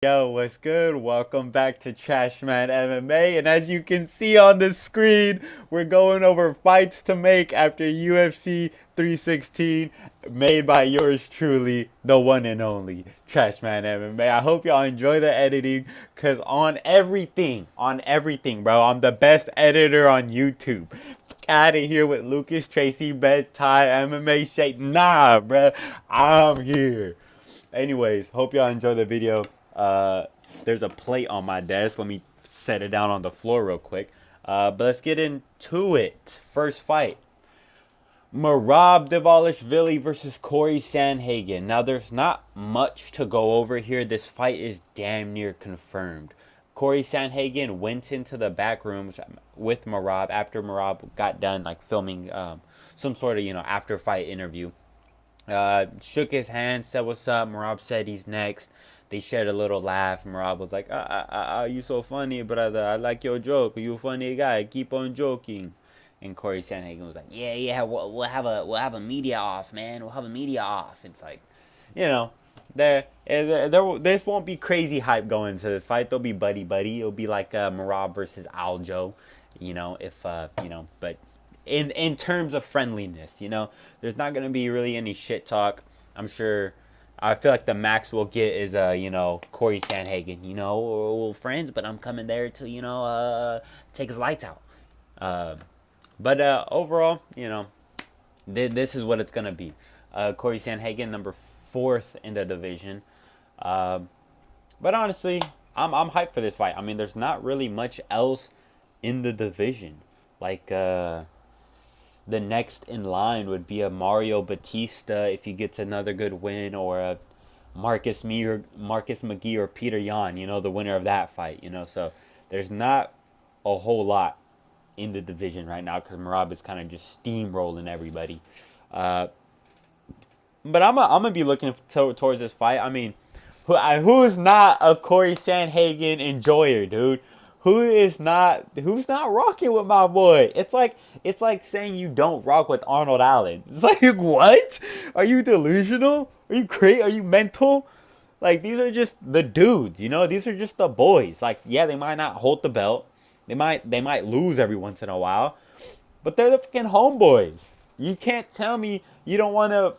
Yo, what's good? Welcome back to Trashman MMA. And as you can see on the screen, we're going over fights to make after UFC 316, made by yours truly, the one and only Trashman MMA. I hope y'all enjoy the editing, because on everything, bro, I'm the best editor on YouTube. Out of here with Lucas Tracy, Bed Tie, MMA Shake. Nah, bro, I'm here. Anyways, hope y'all enjoy the video. Uh, there's a plate on my desk. Let me set it down on the floor real quick. But let's get into it. First fight. Merab Dvalishvili versus Cory Sandhagen. Now, there's not much to go over here. This fight is damn near confirmed. Cory Sandhagen went into the back rooms with Merab after Merab got done like filming some sort of after fight interview. Shook his hand, said what's up. Merab said he's next. They shared a little laugh. Merab was like, you so funny, brother. I like your joke. You a funny guy. Keep on joking. And Cory Sandhagen was like, yeah, we'll have a media off, man. We'll have a media off. It's like, you know, this won't be crazy hype going into this fight. They'll be buddy buddy. It'll be like Merab versus Aljo, but in terms of friendliness, there's not gonna be really any shit talk. I'm sure. I feel like the max we'll get is Cory Sandhagen. We're friends, but I'm coming there to take his lights out. But overall, this is what it's gonna be. Cory Sandhagen, number 4th in the division. But honestly, I'm hyped for this fight. I mean, there's not really much else in the division. Like the next in line would be a Mario Batista if he gets another good win, or a Marcus McGee or Peter Yan, the winner of that fight. So there's not a whole lot in the division right now because Merab is kind of just steamrolling everybody. But I'm gonna be looking towards this fight. I mean, who's not a Cory Sandhagen enjoyer, dude? Who's not rocking with my boy? It's like saying you don't rock with Arnold Allen. It's like, what? Are you delusional? Are you crazy? Are you mental? Like, these are just the dudes, These are just the boys. Like, yeah, they might not hold the belt. They might lose every once in a while, but they're the fucking homeboys. You can't tell me you don't want to.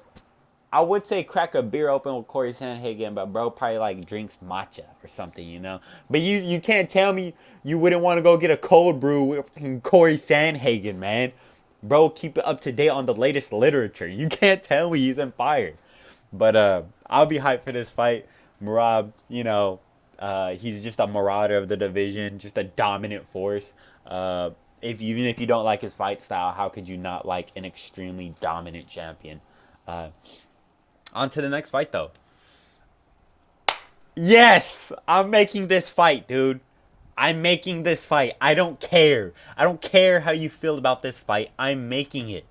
I would say crack a beer open with Cory Sandhagen, but bro probably like drinks matcha or something. But you can't tell me you wouldn't want to go get a cold brew with Cory Sandhagen, man. Bro, keep it up to date on the latest literature. You can't tell me he's in fire. But I'll be hyped for this fight. Merab, he's just a marauder of the division, just a dominant force. Even if you don't like his fight style, how could you not like an extremely dominant champion? On to the next fight, though. Yes! I'm making this fight, dude. I'm making this fight. I don't care. I don't care how you feel about this fight. I'm making it.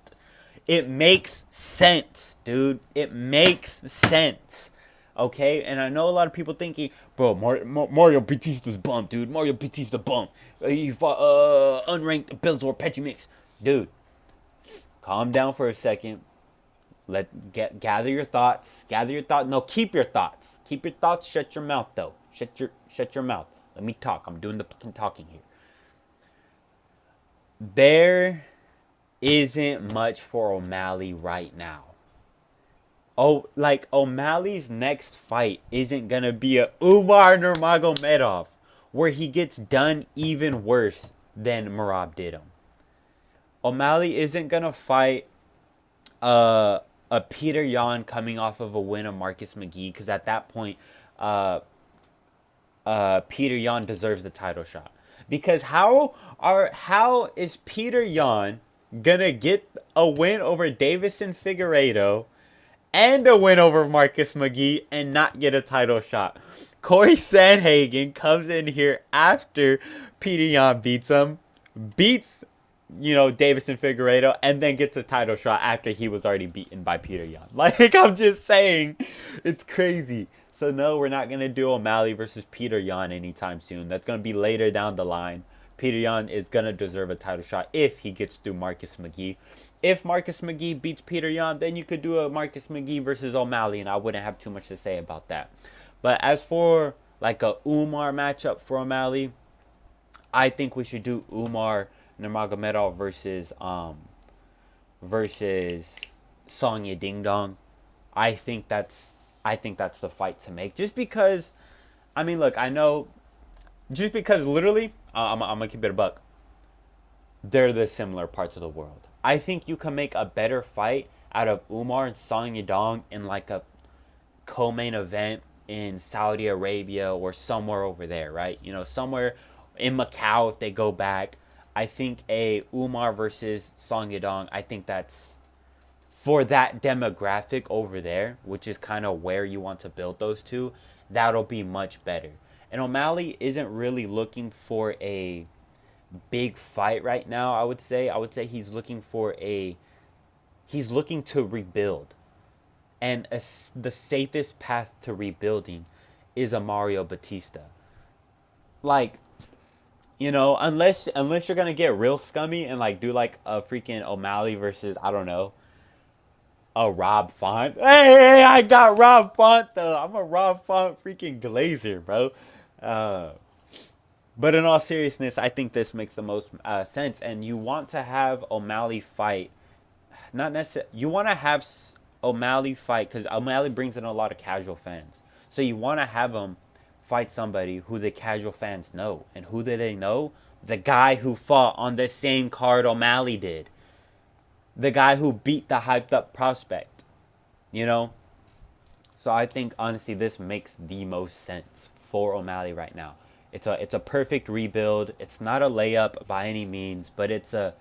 It makes sense, dude. It makes sense. Okay? And I know a lot of people thinking, bro, Mario Batista's bump, dude. Mario Batista bump. He fought unranked Bellator Petchy Mix. Dude, calm down for a second. Gather your thoughts. No, keep your thoughts. Keep your thoughts. Shut your mouth, though. Shut your mouth. Let me talk. I'm doing the fucking talking here. There isn't much for O'Malley right now. Oh, like O'Malley's next fight isn't gonna be a Umar Nurmagomedov, where he gets done even worse than Merab did him. O'Malley isn't gonna fight a Peter Yan coming off of a win of Marcus McGee, because at that point, Peter Yan deserves the title shot. Because how is Peter Yan gonna get a win over Davison Figueiredo and a win over Marcus McGee and not get a title shot? Cory Sandhagen comes in here after Peter Yan beats Davison Figueiredo, and then gets a title shot after he was already beaten by Peter Yan. Like, I'm just saying, it's crazy. So no, we're not going to do O'Malley versus Peter Yan anytime soon. That's going to be later down the line. Peter Yan is going to deserve a title shot if he gets through Marcus McGee. If Marcus McGee beats Peter Yan, then you could do a Marcus McGee versus O'Malley, and I wouldn't have too much to say about that. But as for like a Umar matchup for O'Malley, I think we should do Umar Nurmagomedov versus Song Ding Dong. I think that's the fight to make. Just because, I mean, look, I know, just because literally, I'm gonna keep it a buck. They're the similar parts of the world. I think you can make a better fight out of Umar and Song Yadong in like a co-main event in Saudi Arabia or somewhere over there, right? You know, somewhere in Macau if they go back. I think a Umar versus Song Yadong, I think that's for that demographic over there, which is kind of where you want to build those two, that'll be much better. And O'Malley isn't really looking for a big fight right now, I would say. I would say he's looking to rebuild. And the safest path to rebuilding is a Mario Batista. Like, you know, unless you're gonna get real scummy and like do like a freaking O'Malley versus, I don't know, a Rob Font. Hey, I got Rob Font though. I'm a Rob Font freaking glazer, bro. Uh, but in all seriousness, I think this makes the most sense. And you want to have O'Malley fight, not necessarily. You want to have O'Malley fight because O'Malley brings in a lot of casual fans. So you want to have him fight somebody who the casual fans know, and who do they know? The guy who fought on the same card O'Malley did. The guy who beat the hyped up prospect, you know? So I think honestly this makes the most sense for O'Malley right now. It's a perfect rebuild. It's not a layup by any means, but it's a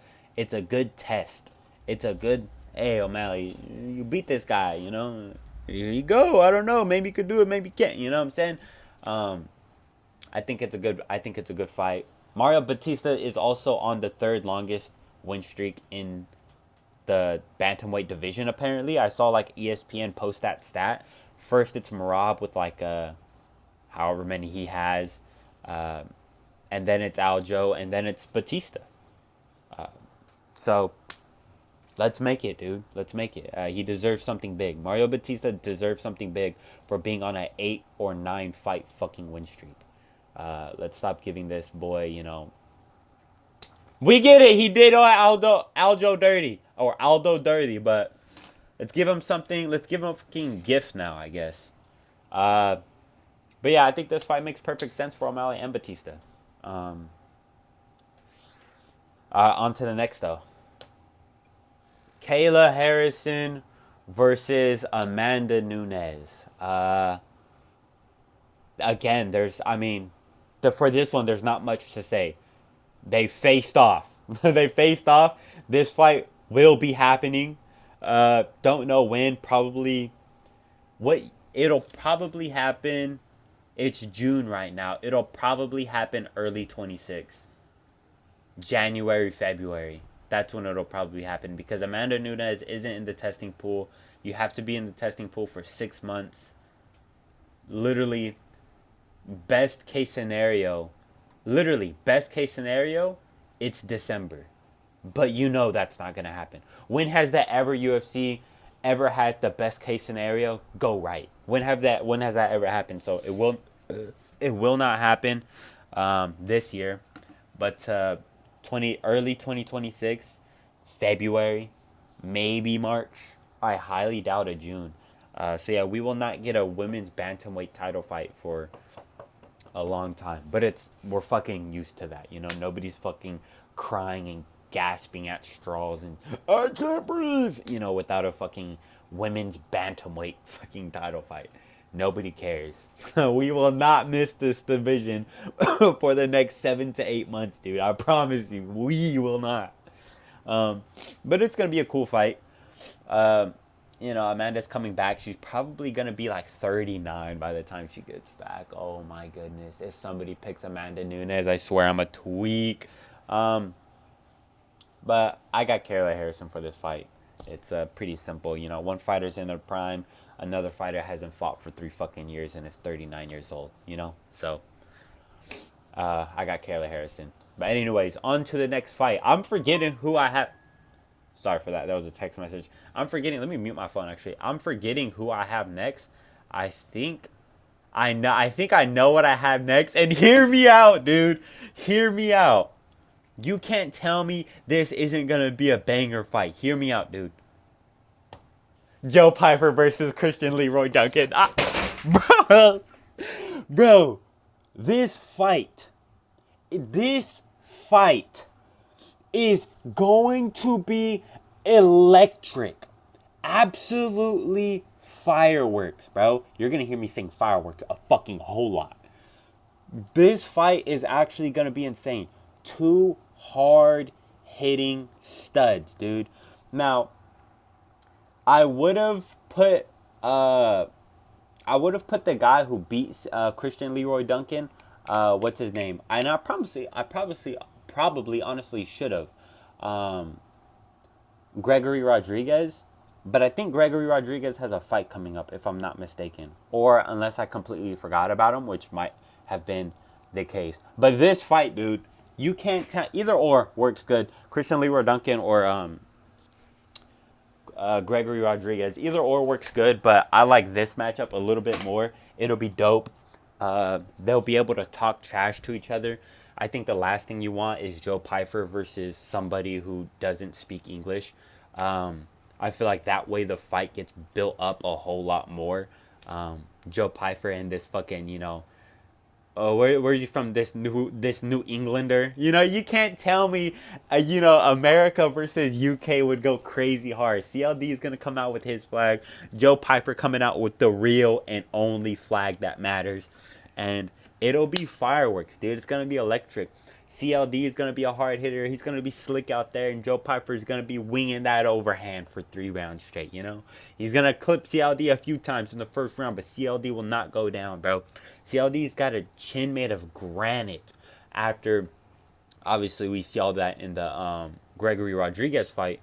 good test. It's a good, hey O'Malley, you beat this guy, you know? Here you go. I don't know, maybe you could do it, maybe you can't, you know what I'm saying? Um I think it's a good fight. Mario Batista is also on the third longest win streak in the bantamweight division. Apparently, I saw like ESPN post that stat. First, it's Merab with like however many he has, uh, and then it's Aljo, and then it's Batista. Uh, so let's make it, dude. Let's make it. He deserves something big. Mario Batista deserves something big for being on an 8 or 9 fight fucking win streak. Let's stop giving this boy, you know. We get it. He did Aljo dirty or Aldo dirty, but let's give him something. Let's give him a fucking gift now, I guess. Uh, but yeah, I think this fight makes perfect sense for O'Malley and Batista. Um, on to the next, though. Kayla Harrison versus Amanda Nunes. Again, for this one, there's not much to say. They faced off. They faced off. This fight will be happening. Don't know when. Probably what it'll probably happen. It's June right now. It'll probably happen early 26. January, February. That's when it'll probably happen because Amanda Nunes isn't in the testing pool. You have to be in the testing pool for 6 months. Literally, best case scenario. Literally, best case scenario, it's December. But you know that's not going to happen. When has that UFC ever had the best case scenario go right? When has that ever happened? So it will not happen this year. But early 2026, February, maybe March. I highly doubt a June. So yeah, we will not get a women's bantamweight title fight for a long time. But we're fucking used to that, you know. Nobody's fucking crying and gasping at straws and I can't breathe, you know, without a fucking women's bantamweight fucking title fight. Nobody cares. We will not miss this division for the next 7 to 8 months, dude. I promise you, we will not. But it's gonna be a cool fight. Um, you know, Amanda's coming back. She's probably gonna be like 39 by the time she gets back. Oh my goodness! If somebody picks Amanda Nunes, I swear I'm a tweak. Um, but I got Kayla Harrison for this fight. It's pretty simple. You know, one fighter's in their prime, another fighter hasn't fought for 3 fucking years and is 39 years old. You know, so I got Kayla Harrison. But anyways, on to the next fight. I'm forgetting who I have. Sorry for that. That was a text message. I'm forgetting. Let me mute my phone, actually. I'm forgetting who I have next. I think I think I know what I have next. And hear me out, dude. Hear me out. You can't tell me this isn't gonna be a banger fight. Hear me out, dude. Joe Piper versus Christian Leroy Duncan. Bro, bro, this fight is going to be electric. Absolutely fireworks, bro. You're gonna hear me saying fireworks a fucking whole lot. This fight is actually gonna be insane. Two hard hitting studs, dude. Now, I would have put the guy who beats Christian Leroy Duncan. What's his name? And I probably honestly should have. Gregory Rodriguez. But I think Gregory Rodriguez has a fight coming up, if I'm not mistaken. Or unless I completely forgot about him, which might have been the case. But this fight, dude, you can't tell. Either or works good. Christian Leroy Duncan or Gregory Rodriguez. Either or works good, but I like this matchup a little bit more. It'll be dope. They'll be able to talk trash to each other. I think the last thing you want is Joe Piper versus somebody who doesn't speak English. I feel like that way the fight gets built up a whole lot more. Joe Piper and this fucking, where's he from? This New Englander. You can't tell me, America versus UK would go crazy hard. CLD is gonna come out with his flag. Joe Piper coming out with the real and only flag that matters, and it'll be fireworks, dude. It's gonna be electric. CLD is going to be a hard hitter. He's going to be slick out there. And Joe Piper is going to be winging that overhand for 3 rounds straight, He's going to clip CLD a few times in the first round, but CLD will not go down, bro. CLD's got a chin made of granite after, obviously, we saw that in the Gregory Rodriguez fight.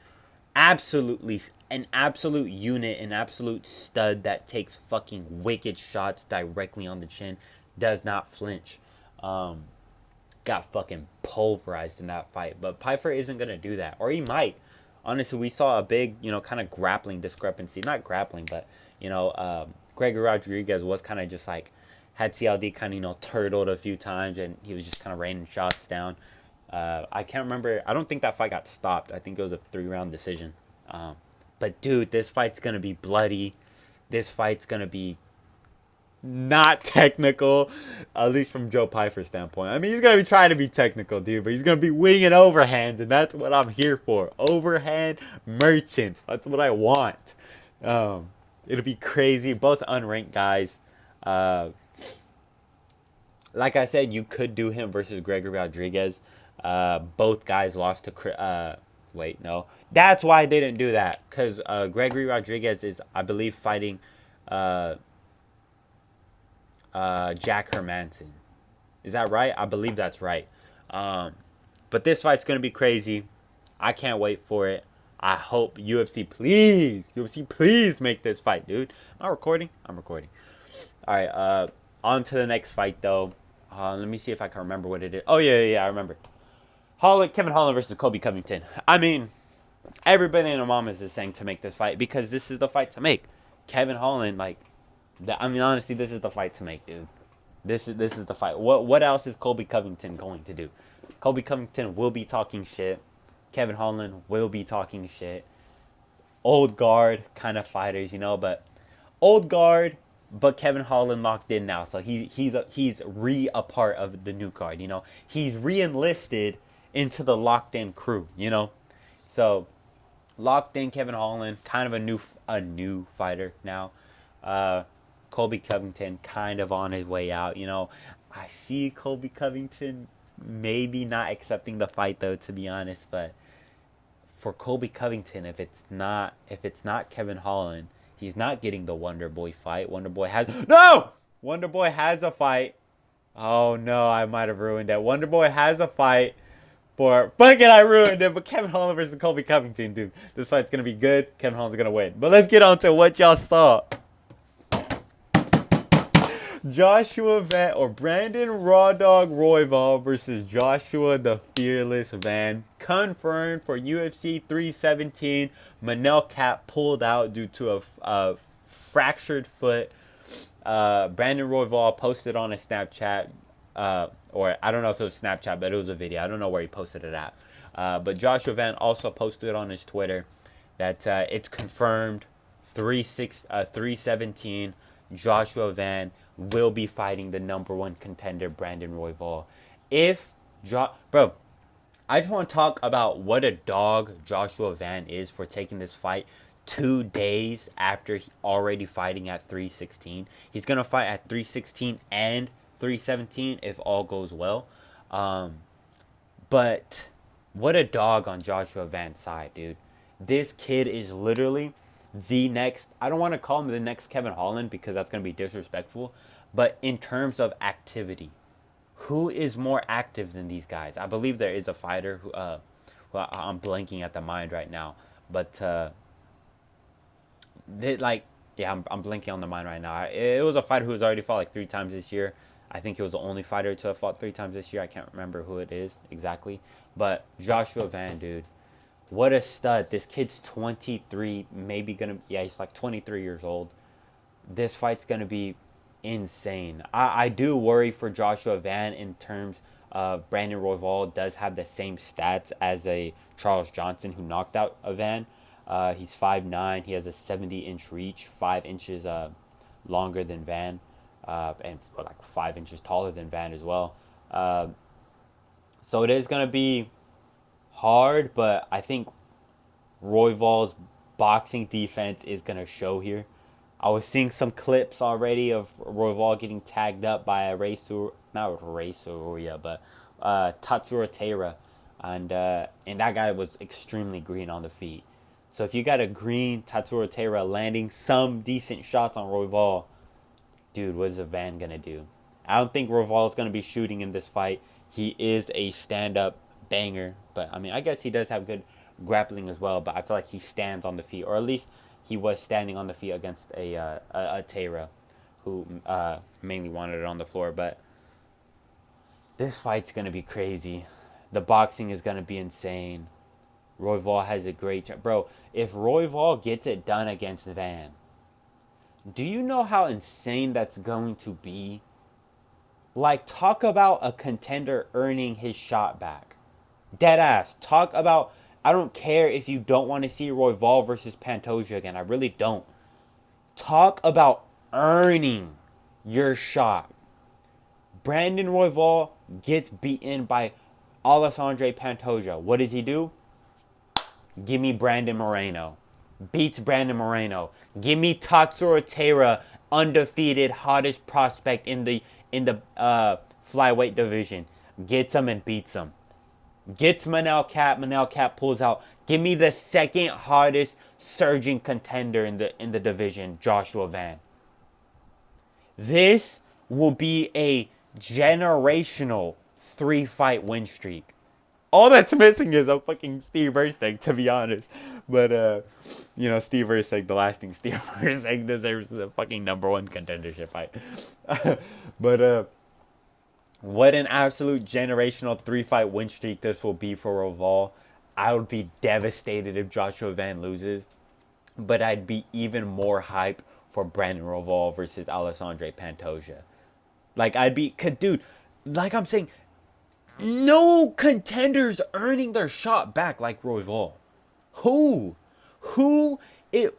Absolutely, an absolute unit, an absolute stud that takes fucking wicked shots directly on the chin. Does not flinch. Got fucking pulverized in that fight. But Piper isn't going to do that. Or he might. Honestly, we saw a big, kind of grappling discrepancy. Not grappling, but, Gregory Rodriguez was kind of just like, had CLD kind of, turtled a few times, and he was just kind of raining shots down. I can't remember. I don't think that fight got stopped. I think it was a 3-round decision. But, dude, this fight's going to be bloody. This fight's going to be not technical, at least from Joe Piper's standpoint. I mean, he's going to be trying to be technical, dude, but he's going to be winging overhands, and that's what I'm here for. Overhand merchants. That's what I want. It'll be crazy. Both unranked guys. Like I said, you could do him versus Gregory Rodriguez. Both guys lost to... wait, no. That's why I didn't do that, because Gregory Rodriguez is, I believe, fighting... Jack Hermanson. Is that right? I believe that's right. But this fight's going to be crazy. I can't wait for it. I hope UFC please make this fight, dude. Am I recording? I'm recording. All right, on to the next fight, though. Let me see if I can remember what it is. Oh, yeah, I remember. Kevin Holland versus Colby Covington. I mean, everybody in the mamas is saying to make this fight because this is the fight to make. Kevin Holland, honestly, this is the fight to make, dude. This is the fight. What else is Colby Covington going to do? Colby Covington will be talking shit. Kevin Holland will be talking shit. Old guard kind of fighters, but old guard, but Kevin Holland locked in now, so he's a part of the new guard, He's re-enlisted into the locked in crew, So locked in Kevin Holland, kind of a new fighter now. Colby Covington kind of on his way out. I see Colby Covington maybe not accepting the fight, though, to be honest. But for Colby Covington, if it's not Kevin Holland, he's not getting the Wonder Boy fight. Wonder Boy has a fight. Oh no, I might have ruined that. Wonder Boy has a fight. I ruined it. But Kevin Holland versus Colby Covington, dude. This fight's gonna be good. Kevin Holland's gonna win. But let's get on to what y'all saw. Joshua Van or Brandon Raw Dog Royval versus Joshua the Fearless Van. Confirmed for UFC 317. Manel Kape pulled out due to a fractured foot. Brandon Royval posted on his Snapchat, or I don't know if it was Snapchat, but it was a video. I don't know where he posted it at. But Joshua Van also posted on his Twitter that it's confirmed 317 Joshua Van will be fighting the #1 contender Brandon Royval. Bro, I just want to talk about what a dog Joshua Van is for taking this fight 2 days after already fighting at 316. He's going to fight at 316 and 317 if all goes well. But what a dog on Joshua Van's side, dude. This kid is literally the next, I don't want to call him the next Kevin Holland because that's going to be disrespectful, but in terms of activity, who is more active than these guys? I believe there is a fighter who I'm blanking at the mind right now, but I'm blanking on the mind right now. It was a fighter who's already fought like 3 times this year. I think he was the only fighter to have fought 3 times this year. I can't remember who it is exactly, but Joshua Van, dude, what a stud. This kid's 23, he's like 23 years old. This fight's gonna be insane. I do worry for Joshua Van in terms of Brandon Royval does have the same stats as a Charles Johnson who knocked out a Van. He's 5'9". He has a 70-inch reach, 5 inches longer than Van, and like 5 inches taller than Van as well. So it is going to be hard, but I think Royval's boxing defense is going to show here. I was seeing some clips already of Royval getting tagged up by a Tatsuya, but Tatsuro Taira, and that guy was extremely green on the feet. So if you got a green Tatsuro Taira landing some decent shots on Royval, dude, what is a Van gonna do? I don't think Royval is gonna be shooting in this fight. He is a stand-up banger, but I mean, I guess he does have good grappling as well. But I feel like he stands on the feet, or at least he was standing on the feet against a Taira, who mainly wanted it on the floor. But this fight's gonna be crazy. The boxing is gonna be insane. Royval has a great bro. If Royval gets it done against Van, do you know how insane that's going to be? Like, talk about a contender earning his shot back. Dead ass. Talk about, I don't care if you don't want to see Royval versus Pantoja again. I really don't. Talk about earning your shot. Brandon Royval gets beaten by Alessandro Pantoja. What does he do? Give me Brandon Moreno. Beats Brandon Moreno. Give me Tatsuro Taira, undefeated, hottest prospect in the flyweight division. Gets him and beats him. Gets Manel Cap. Manel Cap pulls out. Give me the second hottest surging contender in the division, Joshua Van. This will be a generational 3-fight win streak. All that's missing is a fucking Steve Erceg, to be honest. But, Steve Erceg, the last thing Steve Erceg deserves is a fucking #1 contendership fight. But, what an absolute generational 3-fight win streak this will be for Royval. I would be devastated if Joshua Van loses. But I'd be even more hype for Brandon Royval versus Alessandro Pantoja. Dude, like I'm saying, no contenders earning their shot back like Royval. Who?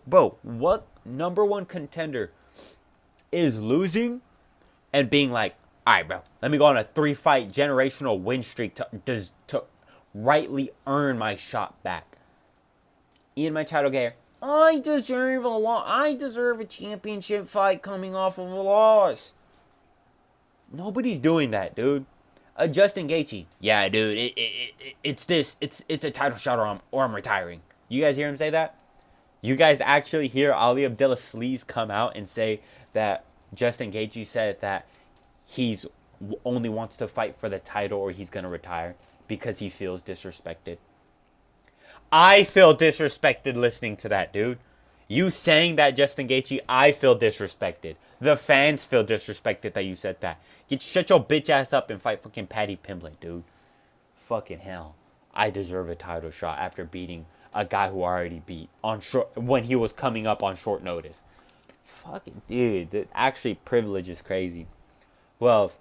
Bro, what #1 contender is losing and being like, alright, bro, let me go on a 3-fight generational win streak to rightly earn my shot back? Ian Machado Gare, I deserve a championship fight coming off of a loss. Nobody's doing that, dude. Justin Gaethje, yeah, dude, it's a title shot or I'm retiring. You guys hear him say that? You guys actually hear Ali Abdullah Sleaze come out and say that Justin Gaethje said that he's only wants to fight for the title or he's gonna retire because he feels disrespected. I feel disrespected listening to that, dude. You saying that, Justin Gaethje, I feel disrespected. The fans feel disrespected that you said that. Shut your bitch ass up and fight fucking Paddy Pimblett, dude. Fucking hell. I deserve a title shot after beating a guy who already beat when he was coming up on short notice. fucking dude. Actually, privilege is crazy. Who else?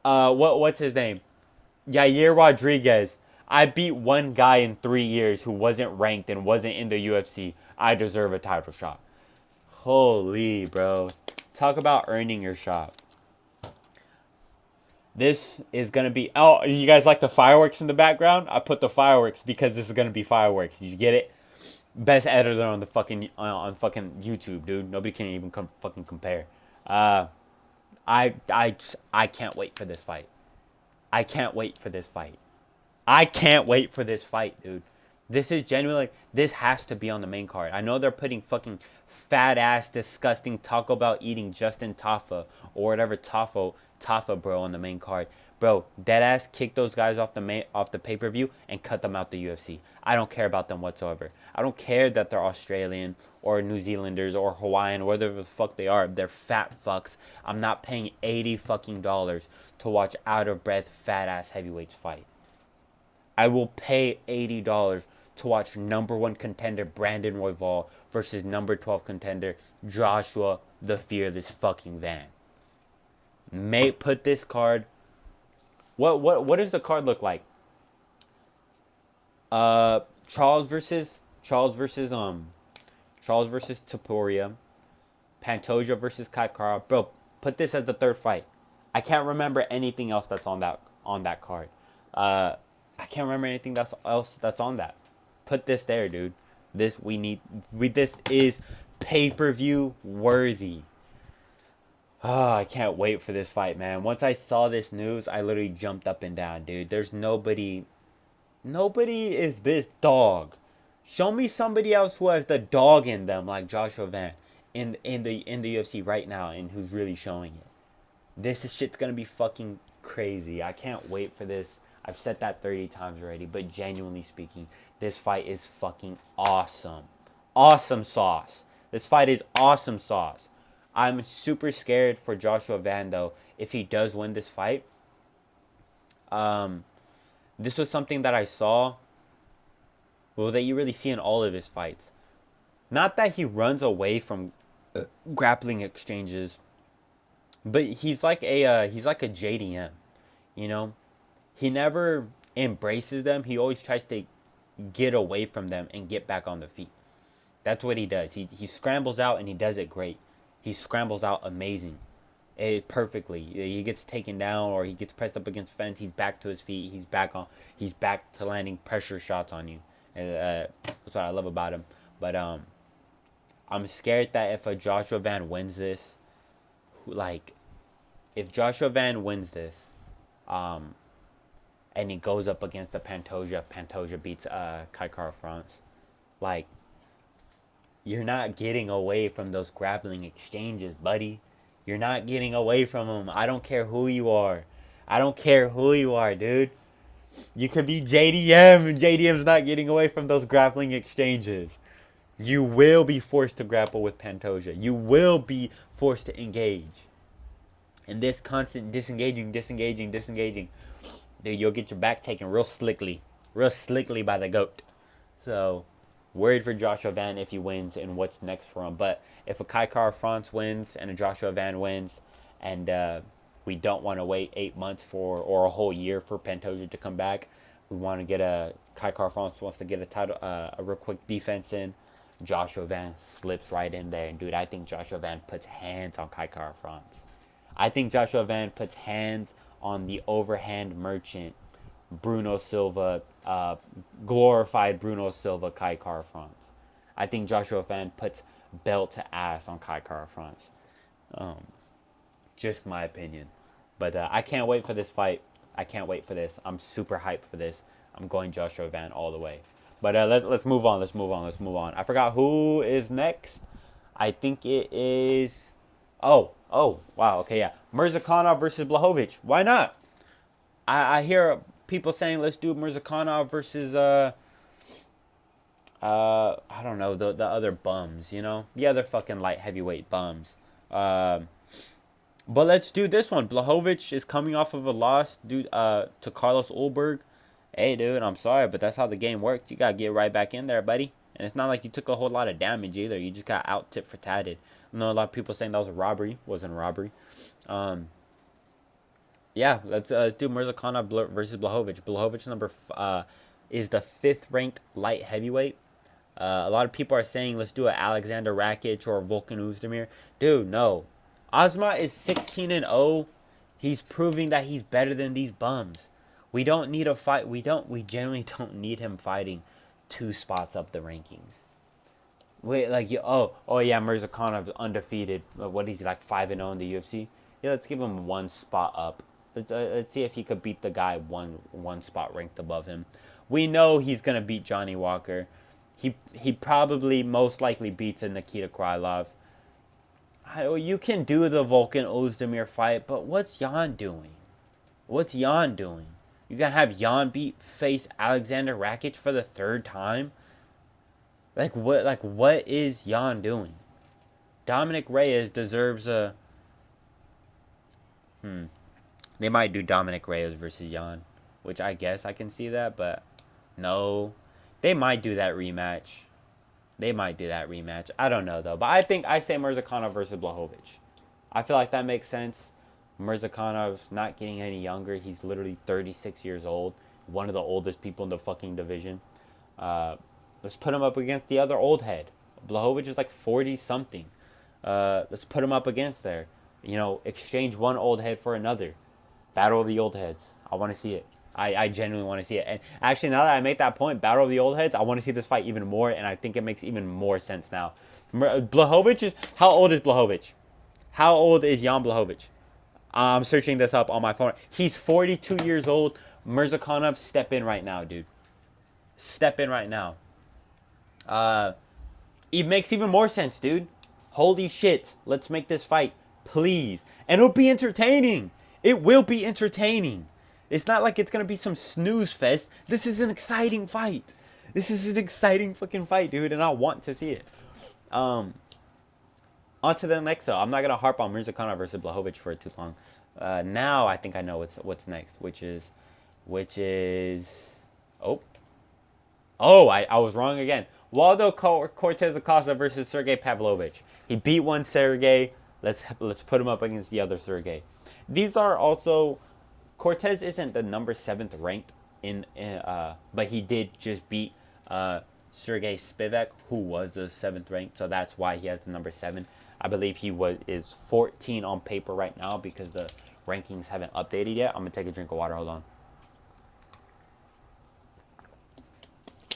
What's his name? Yair Rodriguez. I beat one guy in 3 years who wasn't ranked and wasn't in the UFC. I deserve a title shot. Holy, bro. Talk about earning your shot. This is going to be... Oh, you guys like the fireworks in the background? I put the fireworks because this is going to be fireworks. Did you get it? Best editor on the fucking... on fucking YouTube, dude. Nobody can even fucking compare. I can't wait for this fight. I can't wait for this fight. I can't wait for this fight, dude. This is genuinely... This has to be on the main card. I know they're putting fucking fat-ass, disgusting Taco Bell eating Justin Tafa or whatever Tafa, bro, on the main card. Bro, deadass kick those guys off the pay-per-view and cut them out the UFC. I don't care about them whatsoever. I don't care that they're Australian or New Zealanders or Hawaiian or whatever the fuck they are. They're fat fucks. I'm not paying $80 fucking to watch out-of-breath fat-ass heavyweights fight. I will pay $80 to watch #1 contender Brandon Royval versus #12 contender Joshua the Fearless fucking Van. Put this card. What does the card look like? Charles versus Taporia, Pantoja versus Kaikara. Bro, put this as the third fight. I can't remember anything else that's on that card. I can't remember anything else that's on that. Put this there, dude. This is pay-per-view worthy. Oh, I can't wait for this fight, man. Once I saw this news, I literally jumped up and down, dude. There's nobody is this dog. Show me somebody else who has the dog in them like Joshua Van in the UFC right now and who's really showing it. This shit's gonna be fucking crazy. I can't wait for this. I've said that 30 times already, but genuinely speaking, this fight is fucking awesome. Awesome sauce. This fight is awesome sauce. I'm super scared for Joshua Van, though, if he does win this fight. This was something that I saw, well, that you really see in all of his fights. Not that he runs away from grappling exchanges, but he's like a JDM, you know? He never embraces them. He always tries to get away from them and get back on the feet. That's what he does. He scrambles out and he does it great. He scrambles out amazing. Perfectly. He gets taken down or he gets pressed up against the fence. He's back to his feet. He's back to landing pressure shots on you. That's what I love about him. But I'm scared that if a Joshua Van wins this, if Joshua Van wins this, and he goes up against the Pantoja beats Kai Kara-France, you're not getting away from those grappling exchanges, buddy. You're not getting away from them. I don't care who you are. I don't care who you are, dude. You could be JDM, and JDM's not getting away from those grappling exchanges. You will be forced to grapple with Pantoja. You will be forced to engage. And this constant disengaging, dude, you'll get your back taken real slickly by the GOAT. So, worried for Joshua Van if he wins and what's next for him. But if a Kai Kara-France wins and a Joshua Van wins, and we don't want to wait 8 months or a whole year for Pantoja to come back, we want to get Kai Kara-France wants to get a title, a real quick defense in. Joshua Van slips right in there, and dude, I think Joshua Van puts hands on Kai Kara-France. I think Joshua Van puts hands on the overhand merchant, Bruno Silva, glorified Bruno Silva, Kai Kara-France. I think Joshua Van puts belt to ass on Kai Kara-France. Just my opinion. But I can't wait for this fight. I can't wait for this. I'm super hyped for this. I'm going Joshua Van all the way. But let's move on. Let's move on. I forgot who is next. I think it is... Oh, wow, okay, yeah. Mirzakhanov versus Blachowicz. Why not? I hear people saying let's do Mirzakhanov versus I don't know, the other bums, you know? The other fucking light heavyweight bums. But let's do this one. Blachowicz is coming off of a loss to Carlos Ulberg. Hey, dude, I'm sorry, but that's how the game works. You gotta get right back in there, buddy. And it's not like you took a whole lot of damage either. You just got out tit for tatted. I know a lot of people saying that was a robbery. Wasn't a robbery. Yeah, let's do Mirzakhanov versus Blachowicz. Blachowicz is the 5th ranked light heavyweight. A lot of people are saying let's do an Alexander Rakic or a Volkan Oezdemir. Dude, no. Ozma is 16-0. He's proving that he's better than these bums. We don't need a fight. We generally don't need him fighting 2 spots up the rankings. Wait, like oh yeah, Mirzakhanov's undefeated. What is he, like 5-0 in the UFC? Yeah, let's give him 1 spot up. Let's see if he could beat the guy one spot ranked above him. We know he's gonna beat Johnny Walker. He probably most likely beats a Nikita Krylov. You can do the Volkan Oezdemir fight, but what's Jan doing? What's Jan doing? You gonna have Jan face Alexander Rakic for the 3rd time? Like what is Jan doing? Dominic Reyes deserves a They might do Dominic Reyes versus Jan, which I guess I can see that, but no. They might do that rematch. I don't know though, but I say Mirzakhanov versus Blachowicz. I feel like that makes sense. Mirzakhanov's not getting any younger. He's literally 36 years old, one of the oldest people in the fucking division. Let's put him up against the other old head. Blachowicz is like 40 something. Let's put him up against there. Exchange one old head for another. Battle of the old heads. I want to see it. I genuinely want to see it. And actually, now that I make that point, Battle of the Old Heads, I want to see this fight even more, and I think it makes even more sense now. Blachowicz is... How old is Blachowicz? How old is Jan Blachowicz? I'm searching this up on my phone. He's 42 years old. Mirzakhanov, step in right now, dude. Step in right now. It makes even more sense, dude. Holy shit. Let's make this fight, please. And it'll be entertaining. It will be entertaining. It's not like it's going to be some snooze fest. This is an exciting fight. This is an exciting fucking fight, dude, and I want to see it. On to the next, though. I'm not going to harp on Mirzakhanov versus Blachowicz for too long. Now I think I know what's next, which is... I was wrong again. Waldo Cortez Acosta versus Sergey Pavlovich. He beat one Sergey. Let's put him up against the other Sergey. These are also... Cortez isn't the number 7th ranked but he did just beat Sergey Spivak, who was the 7th ranked, so that's why he has the number 7. I believe he is 14 on paper right now because the rankings haven't updated yet. I'm gonna take a drink of water. Hold on.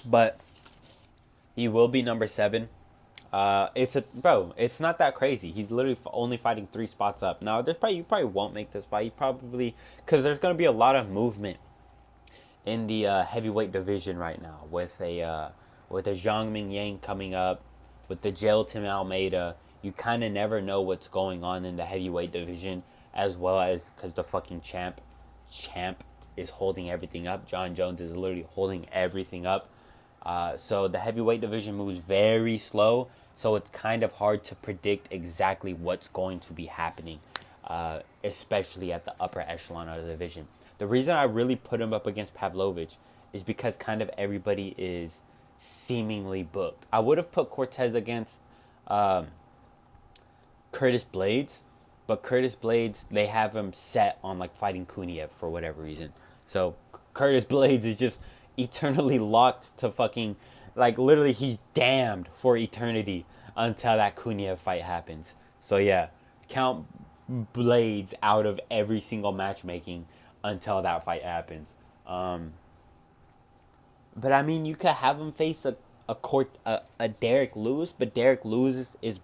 But he will be number 7. It's not that crazy. He's literally only fighting 3 spots up. Now, you probably won't make this fight. Because there's going to be a lot of movement in the heavyweight division right now with a Zhang Ming Yang coming up, with the Jailton Almeida. You kind of never know what's going on in the heavyweight division, as well as because the fucking champ is holding everything up. John Jones is literally holding everything up. So the heavyweight division moves very slow, so it's kind of hard to predict exactly what's going to be happening, especially at the upper echelon of the division. The reason I really put him up against Pavlovich is because kind of everybody is seemingly booked. I would have put Cortez against Curtis Blades, but Curtis Blades, they have him set on like fighting Kuniev for whatever reason. So Curtis Blades is just eternally locked to fucking, like, literally he's damned for eternity until that Kuniev fight happens. So yeah, count Blades out of every single matchmaking until that fight happens. But I mean, you could have him face a Derek Lewis, but Derek Lewis is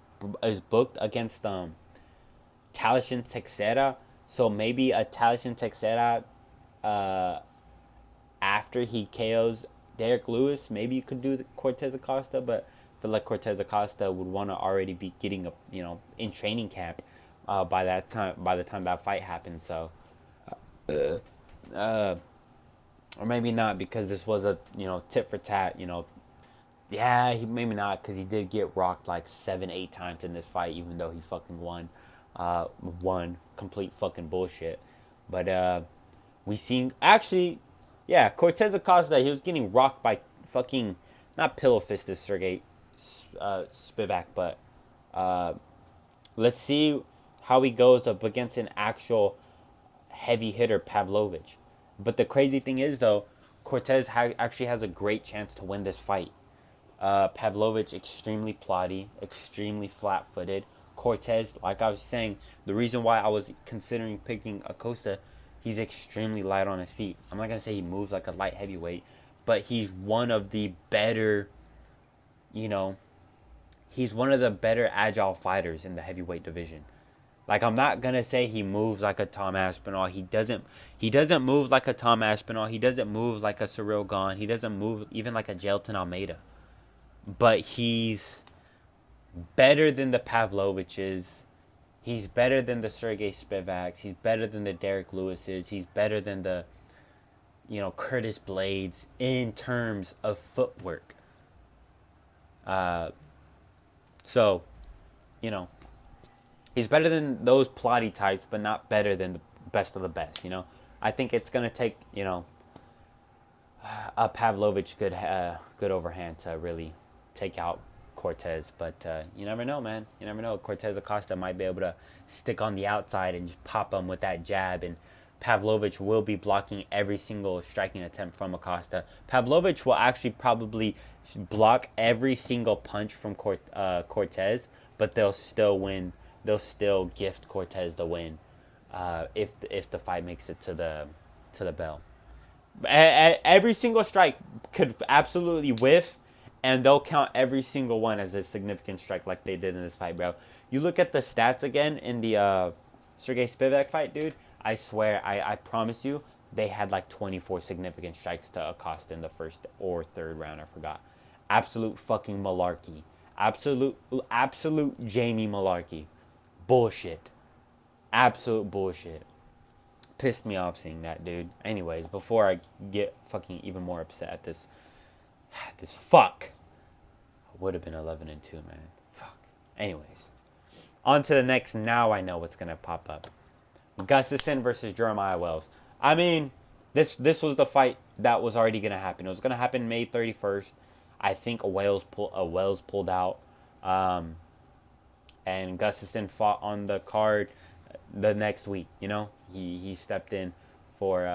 booked against Talashin Texera. So maybe a Talashin Texera after he KOs Derek Lewis, maybe you could do the Cortez Acosta, but I feel like Cortez Acosta would want to already be getting in training camp by the time that fight happens. So or maybe not, because this was a tit for tat. Yeah, maybe not, because he did get rocked like 7-8 times in this fight, even though he fucking won. Complete fucking bullshit. But we seen actually. Yeah, Cortez Acosta, he was getting rocked by fucking not pillow fisted Sergey Spivak, but let's see how he goes up against an actual heavy hitter, Pavlovich. But the crazy thing is, though, Cortez actually has a great chance to win this fight. Pavlovich extremely plotty, extremely flat-footed. Cortez, like I was saying, the reason why I was considering picking Acosta, he's extremely light on his feet. I'm not gonna say he moves like a light heavyweight, but he's one of the better, you know, he's one of the better agile fighters in the heavyweight division. Like, I'm not gonna say he moves like a Tom Aspinall. He doesn't. He doesn't move like a Tom Aspinall. He doesn't move like a Cyril Gahn. He doesn't move even like a Jailton Almeida. But he's better than the Pavloviches. He's better than the Sergey Spivaks. He's better than the Derek Lewises. He's better than the, Curtis Blades in terms of footwork. Uh, so, you know, he's better than those plotty types, but not better than the best of the best. I think it's gonna take a Pavlovich good overhand to really take out Cortez, but you never know, man. You never know. Cortez Acosta might be able to stick on the outside and just pop him with that jab, and Pavlovich will be blocking every single striking attempt from Acosta. Pavlovich will actually probably block every single punch from Cortez, but they'll still win. They'll still gift Cortez the win if the fight makes it to the bell. Every single strike could absolutely whiff, and they'll count every single one as a significant strike like they did in this fight, bro. You look at the stats again in the Sergey Spivak fight, dude. I swear, I promise you, they had like 24 significant strikes to Acosta in the first or third round. I forgot. Absolute fucking malarkey. Absolute Jamie malarkey. Bullshit. Absolute bullshit. Pissed me off seeing that, dude. Anyways, before I get fucking even more upset at this fuck. I would have been 11-2, man. Fuck. Anyways, on to the next. Now I know what's gonna pop up. Gustafsson versus Jeremiah Wells. I mean, this was the fight that was already gonna happen. It was gonna happen May 31st. I think Wells pulled out, and Gustafsson fought on the card the next week. He stepped in for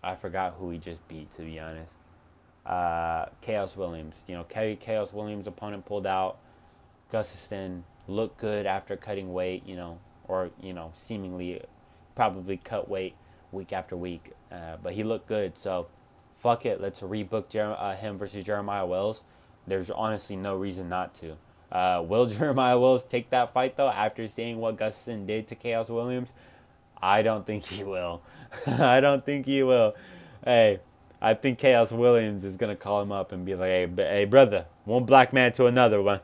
I forgot who he just beat, to be honest. Chaos Williams. Chaos Williams' opponent pulled out. Gustafsson looked good after cutting weight, or seemingly probably cut weight week after week, but he looked good. So fuck it, let's rebook him versus Jeremiah Wells. There's honestly no reason not to. Will Jeremiah Wells take that fight, though, after seeing what Gustafsson did to Chaos Williams? I don't think he will. I don't think he will. Hey, I think Chaos Williams is going to call him up and be like, hey, brother, one black man to another one.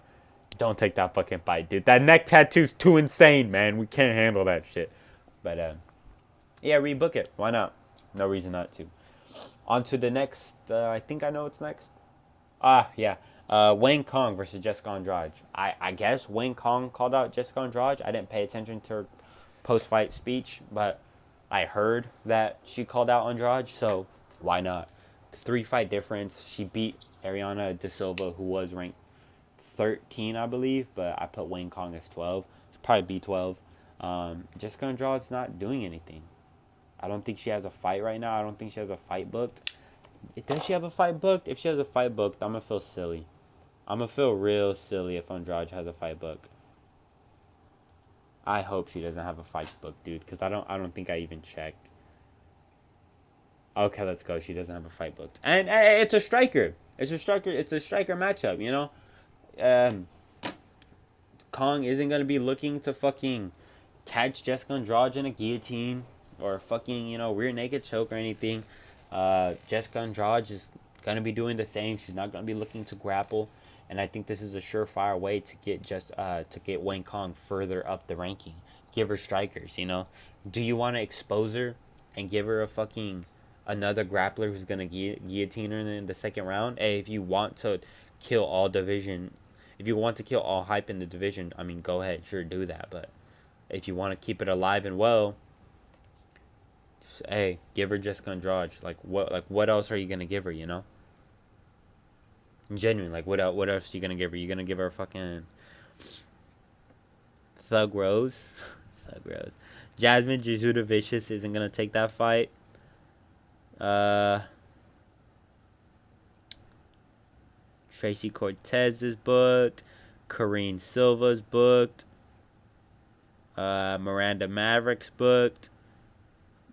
Don't take that fucking fight, dude. That neck tattoo's too insane, man. We can't handle that shit. But, yeah, rebook it. Why not? No reason not to. On to the next. I think I know what's next. Yeah. Wayne Kong versus Jessica Andrade. I guess Wayne Kong called out Jessica Andrade. I didn't pay attention to her post-fight speech, but I heard that she called out Andrade, so why not? 3-fight difference. She beat Ariana De Silva, who was ranked 13, I believe, but I put Wayne Kong as 12. She'll probably be 12. Jessica Andrade's not doing anything. I don't think she has a fight right now. I don't think she has a fight booked. Does she have a fight booked? If she has a fight booked, I'm going to feel silly. I'm going to feel real silly if Andrade has a fight booked. I hope she doesn't have a fight booked, dude, because I don't think I even checked. Okay, let's go. She doesn't have a fight booked. And it's a striker. It's a striker matchup, Kong isn't going to be looking to fucking catch Jessica Andrade in a guillotine or fucking, rear naked choke or anything. Jessica Andrade is going to be doing the same. She's not going to be looking to grapple. And I think this is a surefire way to get Wayne Kong further up the ranking. Give her strikers, Do you want to expose her and give her a fucking another grappler who's going to guillotine her in the second round? Hey, if you want to kill all division, if you want to kill all hype in the division, I mean, go ahead, sure, do that. But if you want to keep it alive and well, hey, give her Jessica Andrade. What else are you going to give her, Genuine. Like, what else are you gonna give her? You gonna give her a fucking Thug Rose? Thug Rose. Jasmine Jesuda Vicious isn't gonna take that fight. Tracy Cortez is booked. Karine Silva's booked. Miranda Maverick's booked.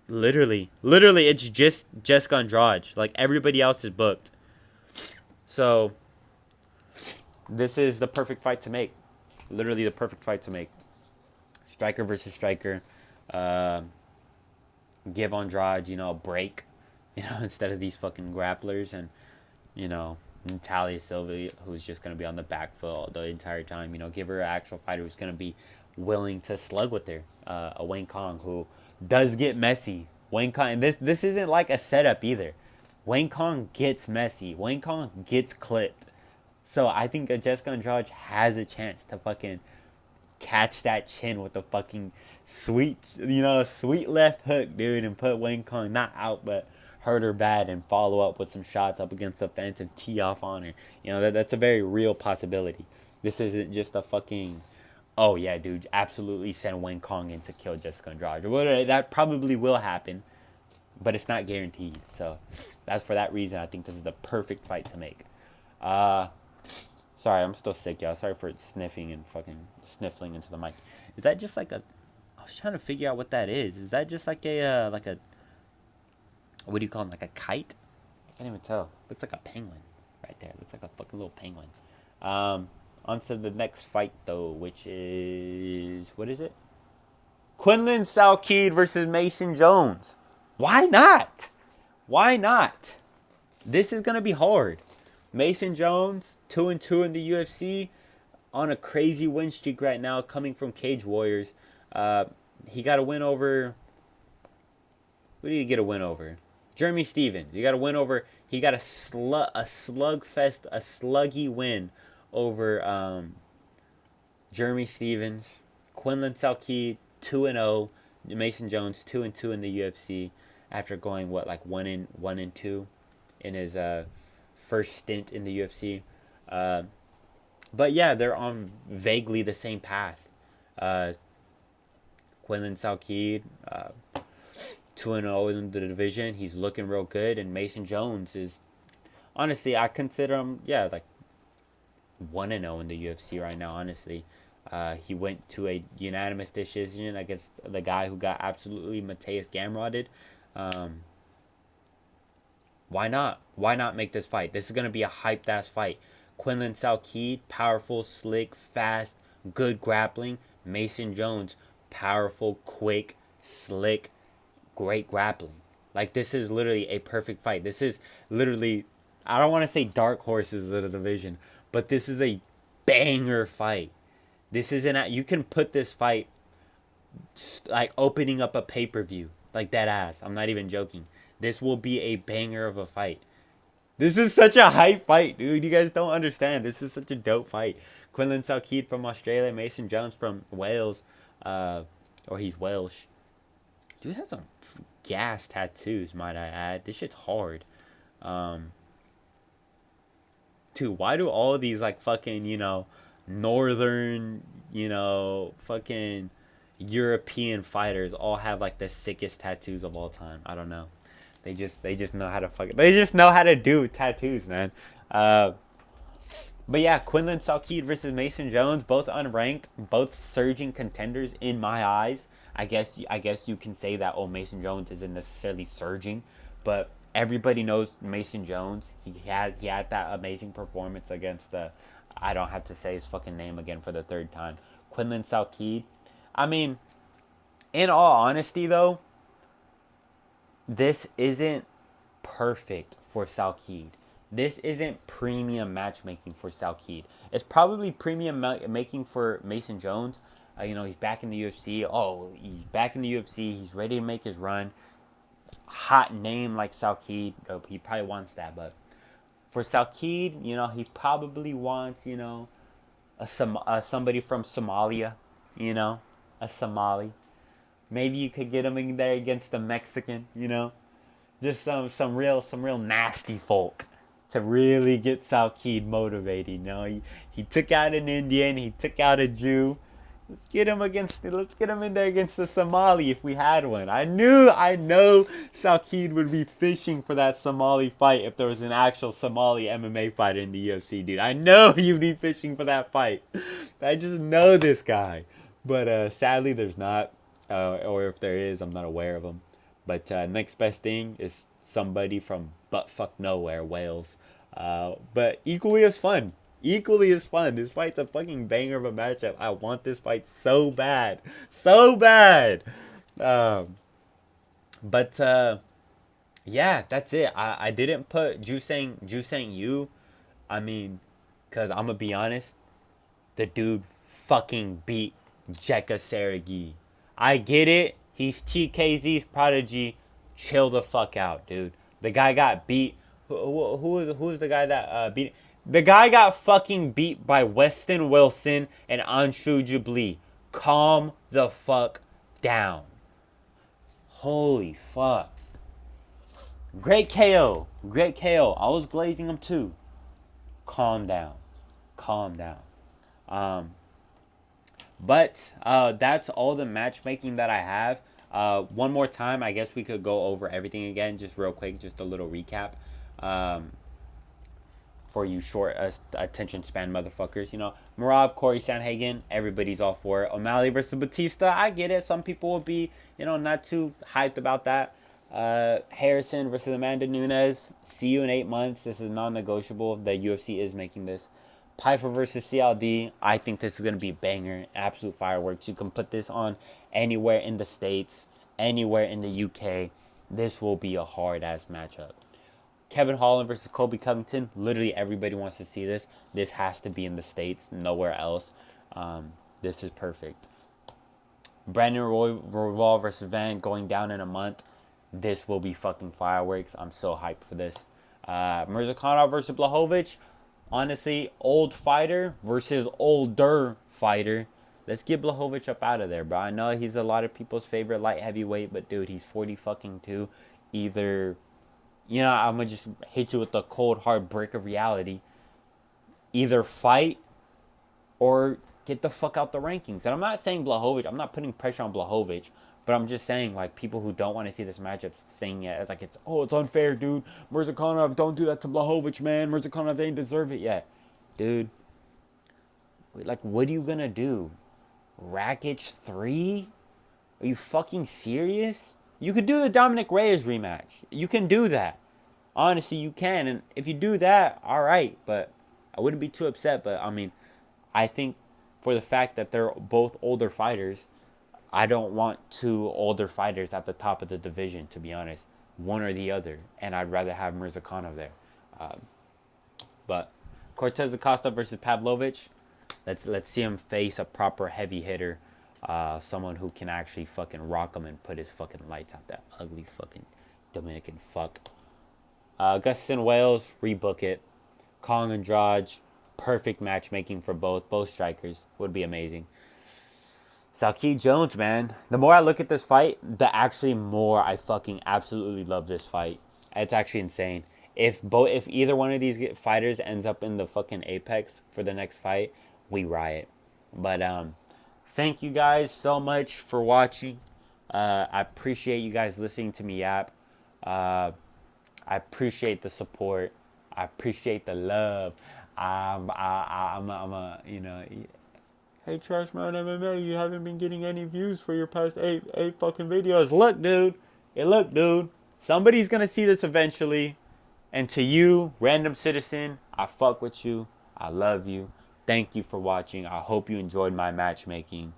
Literally, it's just Jessica Andrade. Like, everybody else is booked. So, this is the perfect fight to make. Literally the perfect fight to make. Striker versus striker. Give Andrade, a break. Instead of these fucking grapplers. And, Natalia Silva, who's just going to be on the back foot the entire time. Give her an actual fighter who's going to be willing to slug with her. A Wayne Kong who does get messy. Wayne Kong, and this isn't like a setup either. Wayne Kong gets messy. Wayne Kong gets clipped. So I think Jessica Andrade has a chance to fucking catch that chin with a fucking sweet, sweet left hook, dude, and put Wayne Kong not out, but hurt her bad and follow up with some shots up against the fence and tee off on her. That's a very real possibility. This isn't just a fucking, oh yeah, dude, absolutely send Wayne Kong in to kill Jessica Andrade. That probably will happen, but it's not guaranteed. So that's for that reason. I think this is the perfect fight to make. Sorry, I'm still sick, y'all. Sorry for sniffing and fucking sniffling into the mic. Is that just like a? I was trying to figure out what that is. Is that just like a what do you call it? Like a kite? I can't even tell. Looks like a penguin right there. Looks like a fucking little penguin. On to the next fight though, which is, what is it? Quinlan Salkeed versus Mason Jones. Why not? Why not? This is gonna be hard. Mason Jones, 2-2 in the UFC, on a crazy win streak right now, coming from Cage Warriors. He got a win over. Who did he get a win over? Jeremy Stevens. He got a win over. He got a slugfest, a sluggy win over Jeremy Stevens. Quinlan Salkeed, 2-0. Mason Jones, 2-2 in the UFC after going 1-2 in his first stint in the UFC. But yeah, they're on vaguely the same path. Quinlan Salkeed, 2-0 in the division. He's looking real good. And Mason Jones is, honestly, I consider him, 1-0 in the UFC right now, honestly. He went to a unanimous decision against the guy who got absolutely Mateus Gamroded. Why not? Why not make this fight? This is going to be a hyped-ass fight. Quinlan Salkeed, powerful, slick, fast, good grappling. Mason Jones, powerful, quick, slick, great grappling. Like, this is literally a perfect fight. This is literally, I don't want to say dark horses of the division, but this is a banger fight. This isn't, you can put this fight like opening up a pay-per-view. Like, dead ass. I'm not even joking. This will be a banger of a fight. This is such a hype fight, dude. You guys don't understand. This is such a dope fight. Quinlan Salkeed from Australia, Mason Jones from Wales, or he's Welsh. Dude has some gas tattoos, might I add. This shit's hard. Dude, why do all of these like fucking, northern, fucking European fighters all have like the sickest tattoos of all time? I don't know. They just know how to do tattoos, man. But yeah, Quinlan Salkeed versus Mason Jones, both unranked, both surging contenders in my eyes. I guess you can say that Mason Jones isn't necessarily surging, but everybody knows Mason Jones. He had that amazing performance against I don't have to say his fucking name again for the third time. Quinlan Salkeed. I mean, in all honesty though, this isn't perfect for Salkeed. This isn't premium matchmaking for Salkeed. It's probably premium making for Mason Jones. He's back in the UFC. He's back in the UFC. He's ready to make his run. Hot name like Salkeed. He probably wants that. But for Salkeed, he probably wants, somebody from Somalia. A Somali. Maybe you could get him in there against a Mexican, Just some real nasty folk to really get Salkeed motivated. You know, he took out an Indian, he took out a Jew. Let's get him in there against the Somali if we had one. I know Salkeed would be fishing for that Somali fight if there was an actual Somali MMA fighter in the UFC, dude. I know he'd be fishing for that fight. I just know this guy. But sadly, there's not. Or if there is, I'm not aware of him. But next best thing is somebody from buttfuck nowhere, Wales. But equally as fun. Equally as fun. This fight's a fucking banger of a matchup. I want this fight so bad. So bad. Um, but yeah, that's it. I didn't put Jusang Yu. I mean, because I'm going to be honest. The dude fucking beat Jeka Seregi. I get it. He's TKZ's prodigy. Chill the fuck out, dude. The guy got beat. Who's the guy that beat? The guy got fucking beat by Weston Wilson and Anshu Jubli. Calm the fuck down. Holy fuck. Great KO. Great KO. I was glazing him too. Calm down. Calm down. But that's all the matchmaking that I have. One more time, I guess we could go over everything again, just real quick, just a little recap. For you short attention span motherfuckers, you know, Merab, Cory, Sanhagen, everybody's all for it. O'Malley versus Batista, I get it. Some people will be, you know, not too hyped about that. Harrison versus Amanda Nunes, see you in 8 months. This is non-negotiable. The UFC is making this. Piper versus CLD, I think this is going to be a banger, absolute fireworks. You can put this on anywhere in the States, anywhere in the UK. This will be a hard-ass matchup. Kevin Holland versus Colby Covington, literally everybody wants to see this. This has to be in the States, nowhere else. This is perfect. Brandon Royval versus Van going down in a month. This will be fucking fireworks. I'm so hyped for this. Mirzakhanov versus Blachowicz. Honestly, old fighter versus older fighter. Let's get Blachowicz up out of there, bro. I know he's a lot of people's favorite light heavyweight, but dude, he's 40 fucking 2. Either, you know, I'm gonna just hit you with the cold hard brick of reality. Either fight or get the fuck out the rankings. And I'm not saying Blachowicz. I'm not putting pressure on Blachowicz. But I'm just saying, like, people who don't want to see this matchup saying it as like it's unfair, dude. Mirzakhanov, don't do that to Blachowicz, man. Mirzakhanov ain't deserve it yet. Dude, like, what are you gonna do? Rakic 3? Are you fucking serious? You could do the Dominic Reyes rematch. You can do that. Honestly, you can. And if you do that, all right. But I wouldn't be too upset. But, I mean, I think for the fact that they're both older fighters, I don't want 2 older fighters at the top of the division, to be honest. One or the other. And I'd rather have Mirzakhanov there. But Cortez Acosta versus Pavlovich. Let's see him face a proper heavy hitter. Someone who can actually fucking rock him and put his fucking lights out. That ugly fucking Dominican fuck. Augustus in Wales, rebook it. Kong and Andrade, perfect matchmaking for both. Both strikers would be amazing. Salkeed Jones, man. The more I look at this fight, the actually more I fucking absolutely love this fight. It's actually insane. If either one of these fighters ends up in the fucking Apex for the next fight, we riot. But thank you guys so much for watching. I appreciate you guys listening to me yap. I appreciate the support. I appreciate the love. I'm a you know. Hey, Trash Man MMA, you haven't been getting any views for your past eight fucking videos. Look, dude. Hey, look, dude. Somebody's gonna see this eventually. And to you, random citizen, I fuck with you. I love you. Thank you for watching. I hope you enjoyed my matchmaking.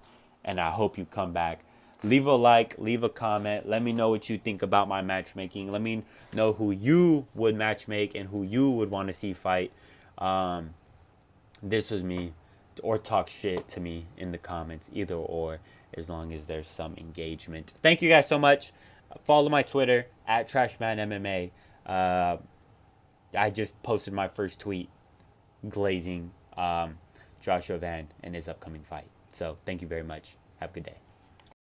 And I hope you come back. Leave a like, leave a comment. Let me know what you think about my matchmaking. Let me know who you would matchmake and who you would want to see fight. This was me. Or talk shit to me in the comments, either or, as long as there's some engagement. Thank you guys so much. Follow my Twitter at TrashmanMMA. I just posted my first tweet glazing Joshua Van and his upcoming fight. So thank you very much. Have a good day.